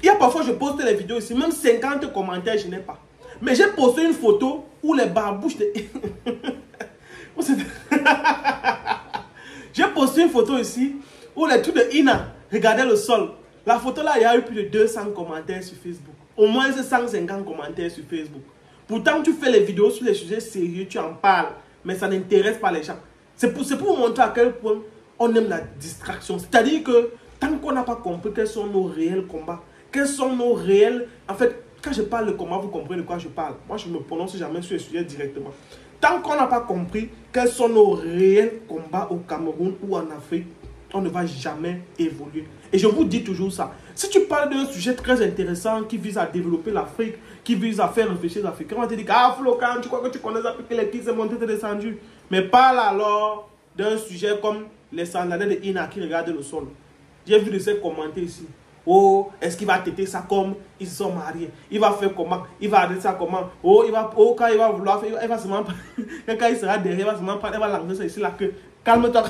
Il y a parfois, je poste les vidéos ici, même 50 commentaires, je n'ai pas. Mais j'ai posté une photo où les barbouches de... J'ai posté une photo ici où les trucs de Ina regardaient le sol. La photo là, il y a eu plus de 200 commentaires sur Facebook. Au moins 150 commentaires sur Facebook. Pourtant, tu fais les vidéos sur les sujets sérieux, tu en parles. Mais ça n'intéresse pas les gens. C'est pour vous montrer à quel point on aime la distraction. C'est-à-dire que tant qu'on n'a pas compris quels sont nos réels combats, quels sont nos réels... En fait, quand je parle de combat, vous comprenez de quoi je parle. Moi, je ne me prononce jamais sur les sujets directement. Tant qu'on n'a pas compris quels sont nos réels combats au Cameroun ou en Afrique, on ne va jamais évoluer. Et je vous dis toujours ça. Si tu parles d'un sujet très intéressant qui vise à développer l'Afrique, qui vise à faire réfléchir les Africains, on va te dire, ah Flocan, tu crois que tu connais les Africains, les qui s'est monté, t'es descendu. Mais parle alors d'un sujet comme les sandales de Ina qui regardent le sol. J'ai vu de ces commentaires ici. Oh, est-ce qu'il va têter ça comme ils sont mariés? Il va faire comment? Il va arrêter ça comment? Oh, quand il va vouloir faire, il va seulement quand il sera derrière, il va seulement prendre, il va lancer ça ici là que calme-toi.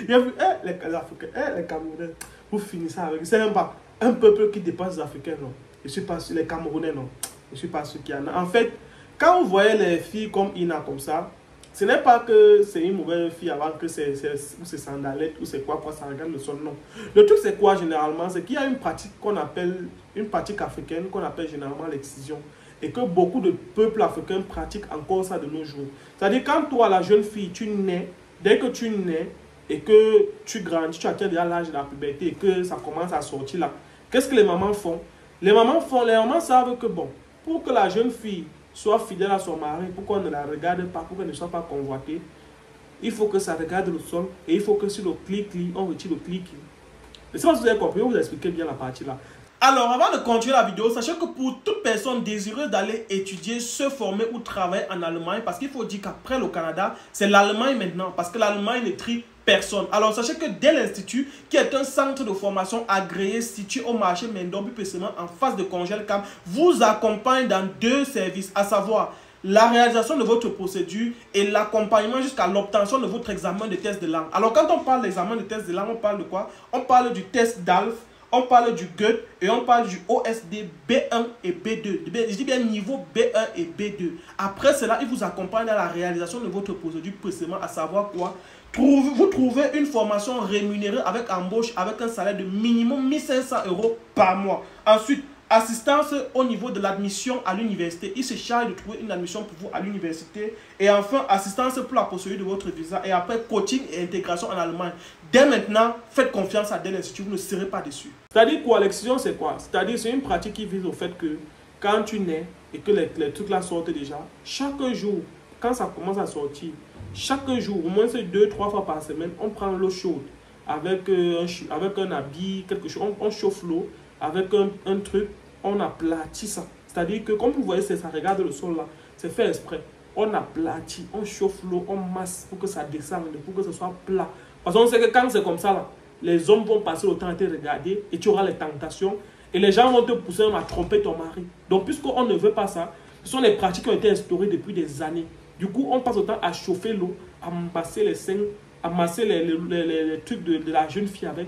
J'ai vu, les Africains, les Camerounais, vous finissez avec. C'est même pas un peuple qui dépasse les Africains, non. Je suis pas sûr, les Camerounais, non. Je suis pas sûr qu'il y en a. En fait, quand vous voyez les filles comme Ina comme ça, ce n'est pas que c'est une mauvaise fille avant que c'est sandalettes ou c'est quoi, ça regarde le sol, non. Le truc c'est quoi généralement? C'est qu'il y a une pratique qu'on appelle, une pratique africaine qu'on appelle généralement l'excision. Et que beaucoup de peuples africains pratiquent encore ça de nos jours. C'est-à-dire quand toi, la jeune fille, tu nais, dès que tu nais et que tu grandis, tu atteins déjà l'âge de la puberté et que ça commence à sortir là, qu'est-ce que les mamans font? Les mamans savent que bon, pour que la jeune fille soit fidèle à son mari, pour qu'on ne la regarde pas, pour qu'elle ne soit pas convoitée, il faut que ça regarde le sol et il faut que sur le clic-clic, on retire le clic-clic. Mais si vous avez compris, je vais vous expliquer bien la partie là. Alors, avant de continuer la vidéo, sachez que pour toute personne désireuse d'aller étudier, se former ou travailler en Allemagne, parce qu'il faut dire qu'après le Canada, c'est l'Allemagne maintenant, parce que l'Allemagne ne trie personne. Alors, sachez que dès l'Institut, qui est un centre de formation agréé situé au marché Mendombi précisément en face de Congel Camp, vous accompagne dans 2 services, à savoir la réalisation de votre procédure et l'accompagnement jusqu'à l'obtention de votre examen de test de langue. Alors, quand on parle d'examen de test de langue, on parle de quoi? On parle du test DALF, on parle du Goethe et on parle du OSD B1 et B2. Je dis bien niveau B1 et B2. Après cela, il vous accompagne dans la réalisation de votre procédure précisément, à savoir quoi? Vous trouvez une formation rémunérée avec embauche, avec un salaire de minimum 1500 € par mois. Ensuite, assistance au niveau de l'admission à l'université. Il se charge de trouver une admission pour vous à l'université. Et enfin, assistance pour la procédure de votre visa. Et après, coaching et intégration en Allemagne. Dès maintenant, faites confiance à Dell Institut, vous ne serez pas déçus. C'est-à-dire quoi? L'excision, c'est quoi? C'est-à-dire, c'est une pratique qui vise au fait que quand tu nais et que les trucs là sortent déjà, chaque jour, quand ça commence à sortir, chaque jour, au moins 2-3 fois par semaine, on prend l'eau chaude avec un habit, quelque chose, on chauffe l'eau avec un truc, on aplatit ça. C'est-à-dire que, comme vous voyez, ça regarde le sol là, c'est fait exprès. On aplatit, on chauffe l'eau, on masse pour que ça descende, pour que ce soit plat. Parce qu'on sait que quand c'est comme ça là, les hommes vont passer le temps à te regarder et tu auras les tentations. Et les gens vont te pousser à tromper ton mari. Donc, puisqu'on ne veut pas ça, ce sont les pratiques qui ont été instaurées depuis des années. Du coup, on passe le temps à chauffer l'eau, à masser les seins, à masser les trucs de la jeune fille avec.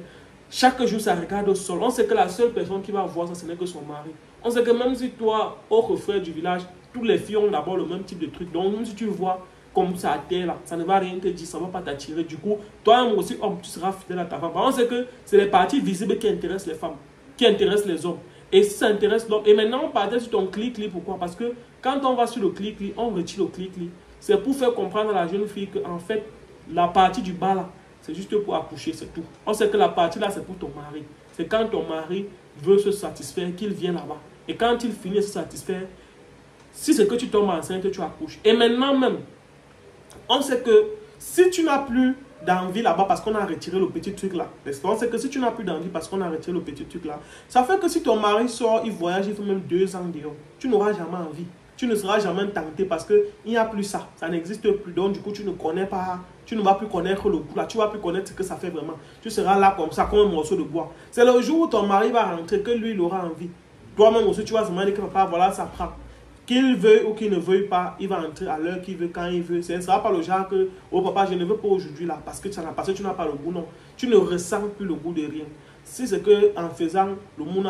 Chaque jour, ça regarde au sol. On sait que la seule personne qui va voir ça, ce n'est que son mari. On sait que même si toi, au refrain du village, toutes les filles ont d'abord le même type de truc. Donc, même si tu vois comme ça à terre là, ça ne va rien te dire, ça ne va pas t'attirer. Du coup, toi-même aussi, homme, tu seras fidèle à ta femme. On sait que c'est les parties visibles qui intéressent les femmes, qui intéressent les hommes. Et si ça intéresse l'homme, et maintenant on partait sur ton clic-clic, pourquoi? Parce que quand on va sur le clic-clic, on retire le clic-clic. C'est pour faire comprendre à la jeune fille qu'en fait, la partie du bas là, c'est juste pour accoucher, c'est tout. On sait que la partie là, c'est pour ton mari. C'est quand ton mari veut se satisfaire qu'il vient là-bas. Et quand il finit de se satisfaire, si c'est que tu tombes enceinte, tu accouches. Et maintenant même, on sait que si tu n'as plus d'envie là-bas parce qu'on a retiré le petit truc là, on sait que si tu n'as plus d'envie parce qu'on a retiré le petit truc là, ça fait que si ton mari sort, il voyage, il fait même 2 ans dehors, tu n'auras jamais envie. Tu ne seras jamais tenté parce qu'il n'y a plus ça. Ça n'existe plus. Donc, du coup, tu ne connais pas, tu ne vas plus connaître le goût là. Tu ne vas plus connaître ce que ça fait vraiment. Tu seras là comme ça, comme un morceau de bois. C'est le jour où ton mari va rentrer que lui, il aura envie. Toi-même aussi, tu vas se demander que papa, voilà, ça prend. Qu'il veuille ou qu'il ne veuille pas, il va entrer à l'heure qu'il veut, quand il veut. Ce ne sera pas le genre que, oh papa, je ne veux pas aujourd'hui là, parce que tu n'as pas le goût, non. Tu ne ressens plus le goût de rien. si c'est que en faisant le monde,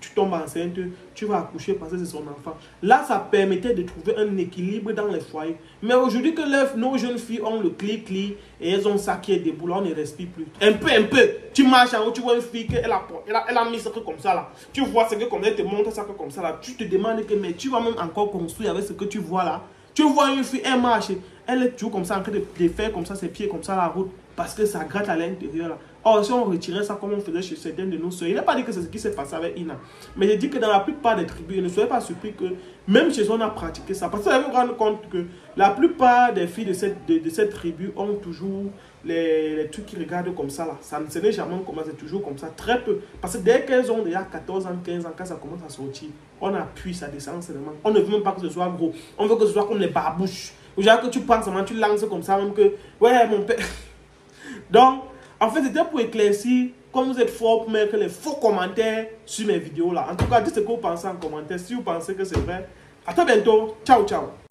tu tombes enceinte, tu vas accoucher parce que c'est son enfant. Là, ça permettait de trouver un équilibre dans les foyers. Mais aujourd'hui que nos jeunes filles ont le clic-clic et elles ont ça qui est debout, là, on ne respire plus. Un peu. Tu marches en haut, tu vois une fille qu'elle a mis ça que comme ça là. Tu vois ce que comme elle te montre ça que comme ça là. Tu te demandes que mais tu vas même encore construire avec ce que tu vois là. Tu vois une fille, elle marche, elle est toujours comme ça en train de faire comme ça ses pieds comme ça la route parce que ça gratte à l'intérieur là. Or, si on retirait ça comme on faisait chez certaines de nos soeurs, il n'a pas dit que c'est ce qui s'est passé avec Ina. Mais je dis que dans la plupart des tribus, ne soyez pas surpris que même chez eux, on a pratiqué ça. Parce que vous vous rendez compte que la plupart des filles de cette tribu ont toujours les trucs qui regardent comme ça là. Ce n'est jamais comme ça, c'est toujours comme ça. Très peu. Parce que dès qu'elles ont déjà 14 ans, 15 ans, quand ça commence à sortir, on appuie, ça descend seulement. On ne veut même pas que ce soit gros. On veut que ce soit comme les barbouches. Ou genre que tu penses seulement, tu lances comme ça, même que, ouais, mon père. Donc, en fait, c'était pour éclaircir, comme vous êtes fort pour mettre les faux commentaires sur mes vidéos là. En tout cas, dites ce que vous pensez en commentaire. Si vous pensez que c'est vrai, à très bientôt. Ciao, ciao.